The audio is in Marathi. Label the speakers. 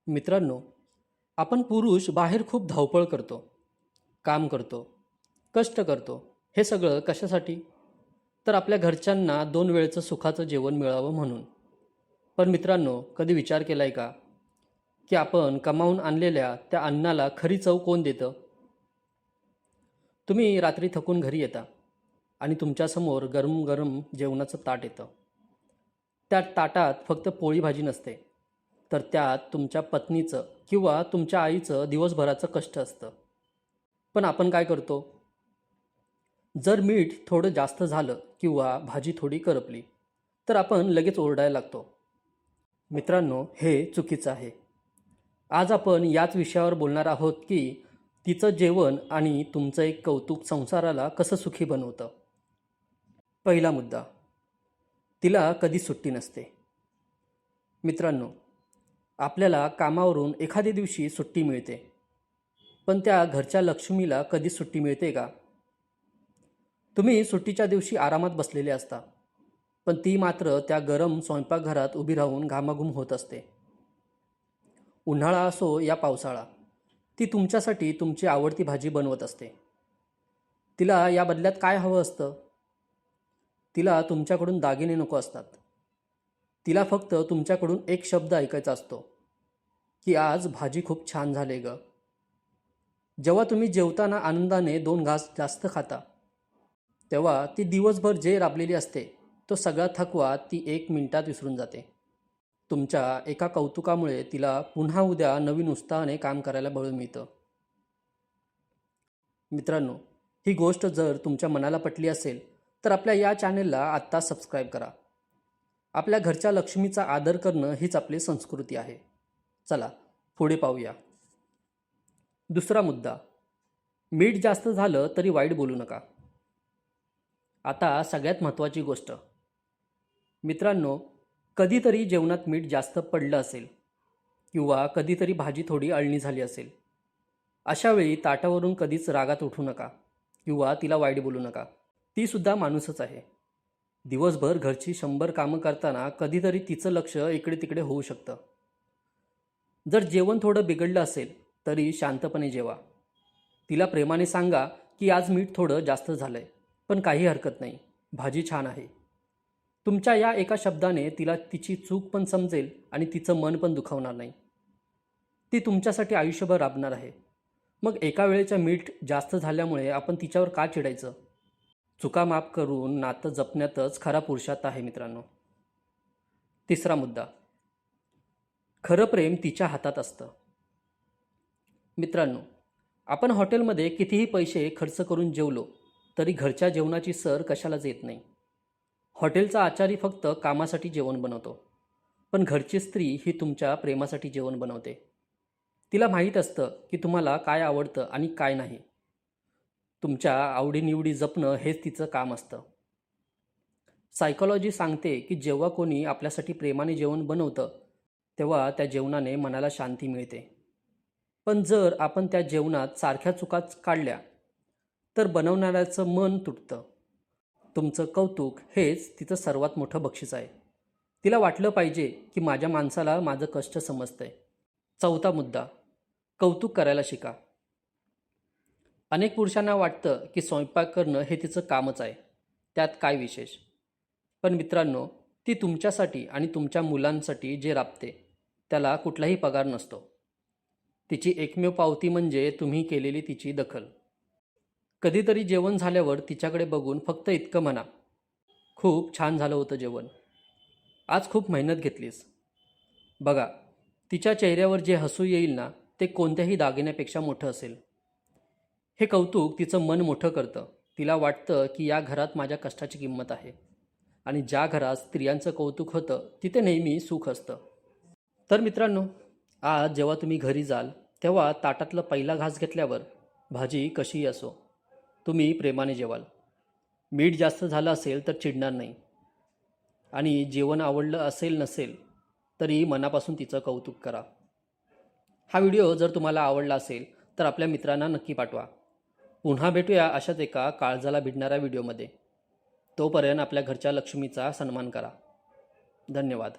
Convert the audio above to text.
Speaker 1: मित्रांनो, आपण पुरुष बाहेर खूप धावपळ करतो, काम करतो, कष्ट करतो. हे सगळं कशासाठी? तर आपल्या घरच्यांना 2 वेळचं सुखाचं जेवण मिळावं म्हणून. पण मित्रांनो, कधी विचार केलाय का, की आपण कमावून आणलेल्या त्या अन्नाला खरी चव कोण देतं? तुम्ही रात्री थकून घरी येता आणि तुमच्यासमोर गरम-गरम जेवणाचं ताट येतं. त्या ताटात फक्त पोळी भाजी नसते, तर त्यात तुमच्या पत्नीचं किंवा तुमच्या आईचं दिवसभराचं कष्ट असतं. पण आपण काय करतो? जर मीठ थोडं जास्त झालं किंवा भाजी थोडी करपली, तर आपण लगेच ओरडायला लागतो. मित्रांनो, हे चुकीचं आहे. आज आपण याच विषयावर बोलणार आहोत की तिचं जेवण आणि तुमचं एक कौतुक संसाराला कसं सुखी बनवतं. पहिला मुद्दा, तिला कधी सुट्टी नसते. मित्रांनो, आपल्याला कामावरून एखाद्या दिवशी सुट्टी मिळते, पण त्या घरच्या लक्ष्मीला कधी सुट्टी मिळते का? तुम्ही सुट्टीच्या दिवशी आरामात बसलेले असता, पण ती मात्र त्या गरम स्वयंपाकघरात उभी राहून घामाघूम होत असते. उन्हाळा असो या पावसाळा, ती तुमच्यासाठी तुमची आवडती भाजी बनवत असते. तिला या बदल्यात काय हवं असतं? तिला तुमच्याकडून दागिने नको असतात. तिला फक्त तुमच्याकडून एक शब्द ऐकायचा असतो, की आज भाजी खूप छान झाली गं. जेव्हा तुम्ही जेवताना आनंदाने 2 घास जास्त खाता, तेव्हा ती दिवसभर जे राबलेली असते, तो सगळा थकवा ती 1 मिनिटात विसरून जाते. तुमच्या एका कौतुकामुळे तिला पुन्हा उद्या नवीन उत्साहाने काम करायला बळ मिळतं. मित्रांनो, ही गोष्ट जर तुमच्या मनाला पटली असेल, तर आपल्या या चॅनेलला आत्ता सबस्क्राईब करा. आपल्या घरच्या लक्ष्मीचा आदर करणं हीच आपली संस्कृती आहे. चला, पुढे पाहूया. दुसरा मुद्दा, मीठ जास्त झालं तरी वाईट बोलू नका. आता सगळ्यात महत्त्वाची गोष्ट. मित्रांनो, कधीतरी जेवणात मीठ जास्त पडलं असेल किंवा कधीतरी भाजी थोडी अळणी झाली असेल. अशा वेळी ताटावरून कधीच रागात उठू नका किंवा तिला वाईट बोलू नका. ती सुद्धा माणूसच आहे. दिवसभर घरची 100 कामं करताना कधीतरी तिचं लक्ष इकडे तिकडे होऊ शकतं. जर जेवण थोडं बिघडलं असेल तरी शांतपणे जेवा. तिला प्रेमाने सांगा की आज मीठ थोडं जास्त झालंय, पण काही हरकत नाही, भाजी छान आहे. तुमच्या या एका शब्दाने तिला तिची चूक पण समजेल आणि तिचं मन पण दुखावणार नाही. ती तुमच्यासाठी आयुष्यभर राबणार आहे. मग एका वेळेच्या मीठ जास्त झाल्यामुळे आपण तिच्यावर का चिडायचं? चुका माफ करून नातं जपण्यातच खरा पुरुषार्थ आहे मित्रांनो. तिसरा मुद्दा, खरं प्रेम तिच्या हातात असतं. मित्रांनो, आपण हॉटेलमध्ये कितीही पैसे खर्च करून जेवलो तरी घरच्या जेवणाची सर कशालाच येत नाही. हॉटेलचा आचारी फक्त कामासाठी जेवण बनवतो, पण घरची स्त्री ही तुमच्या प्रेमासाठी जेवण बनवते. तिला माहीत असतं की तुम्हाला काय आवडतं आणि काय नाही. तुमच्या आवडीनिवडी जपणं हेच तिचं काम असतं. सायकॉलॉजी सांगते की जेव्हा कोणी आपल्यासाठी प्रेमाने जेवण बनवतं, तेव्हा त्या जेवणाने मनाला शांती मिळते. पण जर आपण त्या जेवणात सारख्या चुकाच काढल्या, तर बनवणाऱ्याचं मन तुटतं. तुमचं कौतुक हेच तिचं सर्वात मोठं बक्षीस आहे. तिला वाटलं पाहिजे की माझ्या माणसाला माझं कष्ट समजतंय. चौथा मुद्दा, कौतुक करायला शिका. अनेक पुरुषांना वाटतं की स्वयंपाक करणं हे तिचं कामच आहे, त्यात काय विशेष. पण मित्रांनो, ती तुमच्यासाठी आणि तुमच्या मुलांसाठी जे राबते त्याला कुठलाही पगार नसतो. तिची एकमेव पावती म्हणजे तुम्ही केलेली तिची दखल. कधीतरी जेवण झाल्यावर तिच्याकडे बघून फक्त इतकं म्हणा, खूप छान झालं होतं जेवण, आज खूप मेहनत घेतलीस. बघा, तिच्या चेहऱ्यावर जे हसू येईल ना, ते कोणत्याही दागिन्यापेक्षा मोठं असेल. हे कौतुक तिचं मन मोठं करतं. तिला वाटतं की या घरात माझ्या कष्टाची किंमत आहे. आणि ज्या घरात स्त्रियांचं कौतुक होतं तिथे नेहमी सुख असतं. तर मित्रांनो, आज जेव्हा तुम्ही घरी जाल तेव्हा ताटातला पहिला घास घेतल्यावर भाजी कशीही असो, तुम्ही प्रेमाने जेवाल. मीठ जास्त झालं असेल तर चिडणार नाही. आणि जेवण आवडलं असेल नसेल तरी मनापासून तिचं कौतुक करा. हा व्हिडिओ जर तुम्हाला आवडला असेल तर आपल्या मित्रांना नक्की पाठवा. पुन्हा भेटूया अशाच एका काळजाला भिडणाऱ्या व्हिडिओमध्ये. तोपर्यंत आपल्या घरच्या लक्ष्मीचा सन्मान करा. धन्यवाद.